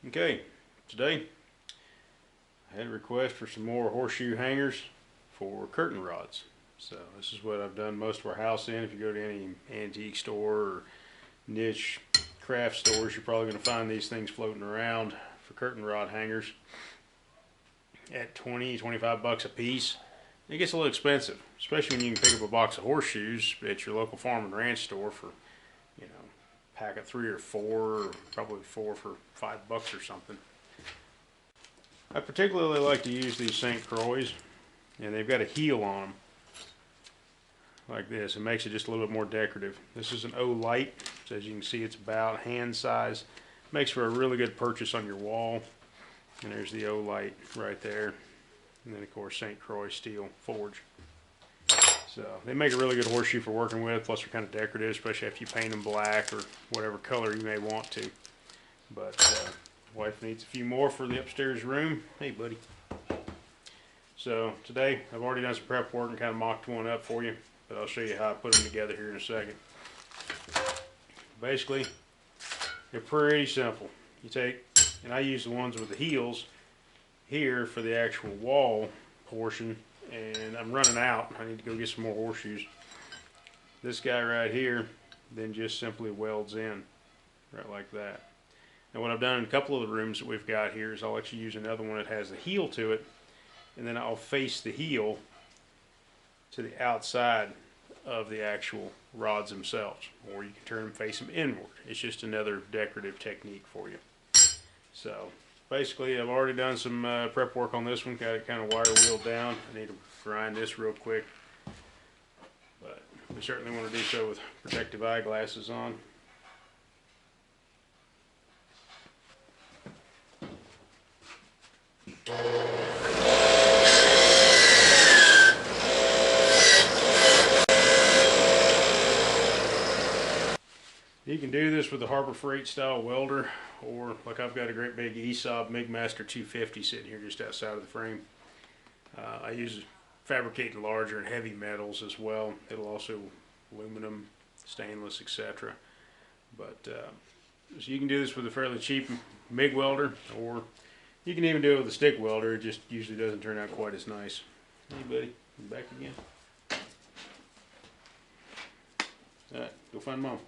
Okay, today I had a request for some more horseshoe hangers for curtain rods. So this is what I've done most of our house in. If you go to any antique store or niche craft stores, you're probably going to find these things floating around for curtain rod hangers at 20-25 bucks a piece. It gets a little expensive, especially when you can pick up a box of horseshoes at your local farm and ranch store for, pack of 3 or 4, or probably 4 for $5 or something. I particularly like to use these St Croix, and they've got a heel on them like this. It makes it just a little bit more decorative. This is an Lite, so as you can see it's about hand size. Makes for a really good purchase on your wall. And there's the Lite right there, and then of course St Croix steel forge. So they make a really good horseshoe for working with, plus they're kind of decorative, especially if you paint them black or whatever color you may want to. But wife needs a few more for the upstairs room. Hey buddy. So today I've already done some prep work and kind of mocked one up for you, but I'll show you how I put them together here in a second. Basically, they're pretty simple. You take, and I use the ones with the heels here for the actual wall portion, and I'm running out. I need to go get some more horseshoes. This guy right here then just simply welds in right like that. Now what I've done in a couple of the rooms that we've got here is I'll actually use another one that has the heel to it, and then I'll face the heel to the outside of the actual rods themselves, or you can turn them, face them inward. It's just another decorative technique for you. So basically, I've already done some prep work on this one. Got it kind of wire wheeled down. I need to grind this real quick, but we certainly want to do so with protective eyeglasses on. You can do this with a Harbor Freight style welder, or like I've got a great big ESOB MIGmaster 250 sitting here just outside of the frame. I use fabricating larger and heavy metals as well. It'll also aluminum, stainless, etc. But so you can do this with a fairly cheap MIG welder, or you can even do it with a stick welder. It just usually doesn't turn out quite as nice. Hey buddy, you back again? Alright, go find Mom.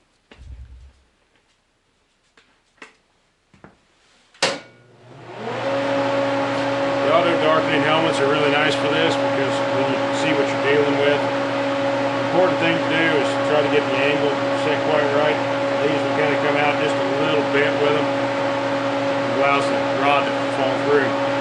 Darkening helmets are really nice for this because then you can see what you're dealing with. The important thing to do is try to get the angle set quite right. These will kind of come out just a little bit with them. It allows the rod to fall through.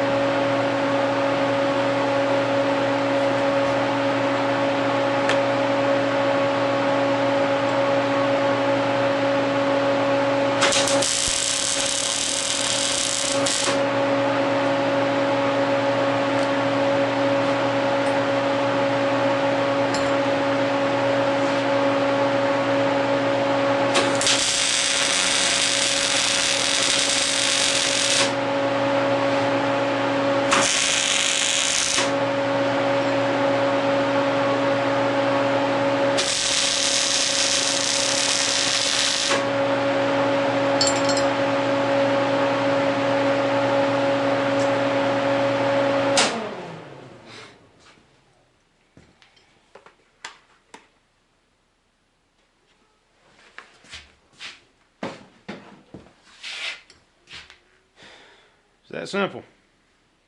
It's that simple,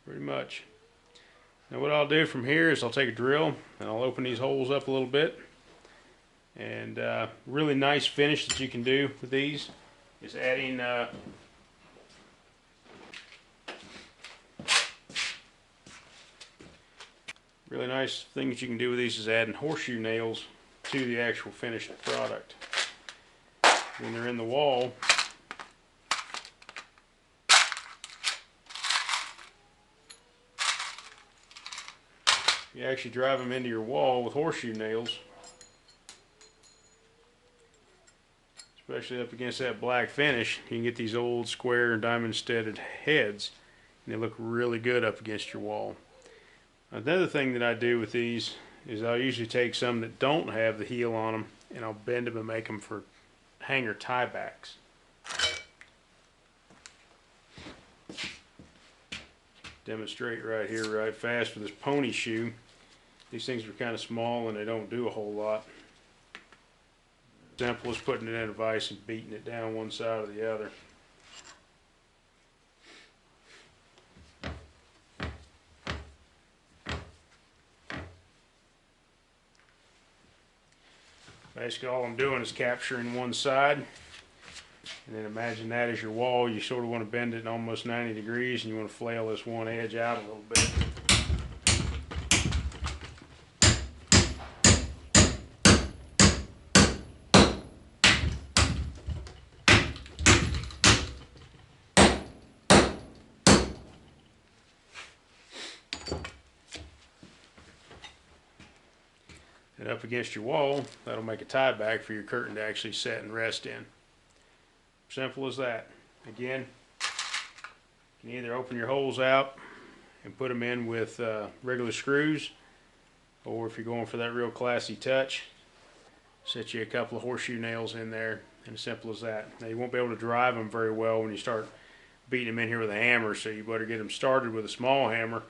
pretty much. Now what I'll do from here is I'll take a drill and I'll open these holes up a little bit. And really nice finish that you can do with these is adding really nice thing that you can do with these is adding horseshoe nails to the actual finished product. When they're in the wall, you actually drive them into your wall with horseshoe nails, especially up against that black finish. You can get these old square diamond studded heads, and they look really good up against your wall. Another thing that I do with these is I'll usually take some that don't have the heel on them, and I'll bend them and make them for hanger tie backs. demonstrate right here right fast with this pony shoe. These things are kind of small and they don't do a whole lot. Simple as putting it in a vise and beating it down one side or the other. Basically all I'm doing is capturing one side, and then imagine that as your wall. You sort of want to bend it almost 90 degrees, and you want to flail this one edge out a little bit. And up against your wall, that'll make a tie back for your curtain to actually set and rest in. Simple as that. Again, you can either open your holes out and put them in with regular screws, or if you're going for that real classy touch, set you a couple of horseshoe nails in there, and as simple as that. Now you won't be able to drive them very well when you start beating them in here with a hammer, so you better get them started with a small hammer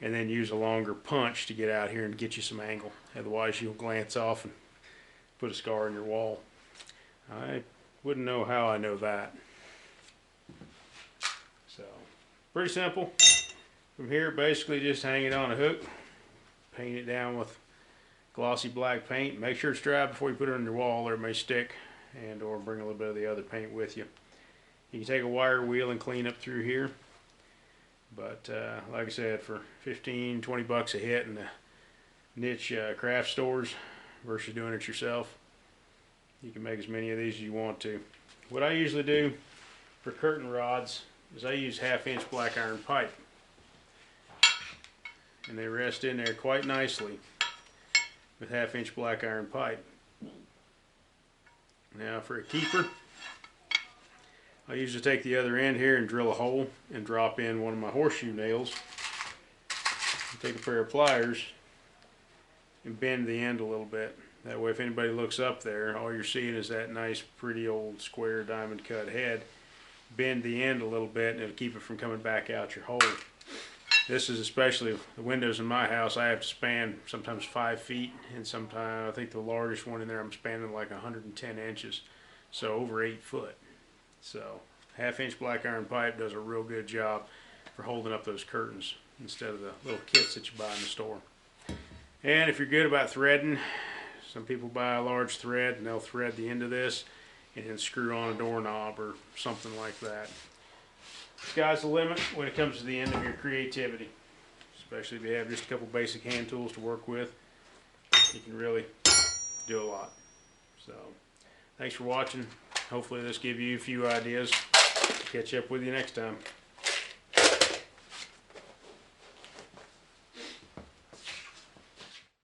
and then use a longer punch to get out here and get you some angle. Otherwise you'll glance off and put a scar in your wall. I wouldn't know how I know that. So, pretty simple. From here, basically just hang it on a hook, paint it down with glossy black paint. Make sure it's dry before you put it on your wall or it may stick, and or bring a little bit of the other paint with you. You can take a wire wheel and clean up through here. But like I said, for 15, 20 bucks a hit in the niche craft stores versus doing it yourself, you can make as many of these as you want to. What I usually do for curtain rods is I use 1/2-inch black iron pipe, and they rest in there quite nicely with 1/2-inch black iron pipe. Now for a keeper, I usually take the other end here and drill a hole and drop in one of my horseshoe nails. Take a pair of pliers and bend the end a little bit. That way if anybody looks up there, all you're seeing is that nice pretty old square diamond cut head. Bend the end a little bit and it'll keep it from coming back out your hole. This is especially the windows in my house. I have to span sometimes 5 feet, and sometimes I think the largest one in there I'm spanning like 110 inches, so over 8 foot. So 1/2-inch black iron pipe does a real good job for holding up those curtains instead of the little kits that you buy in the store. And if you're good about threading, some people buy a large thread and they'll thread the end of this and then screw on a doorknob or something like that. Sky's the limit when it comes to the end of your creativity, especially if you have just a couple basic hand tools to work with. You can really do a lot. So thanks for watching. Hopefully this gives you a few ideas. Catch up with you next time.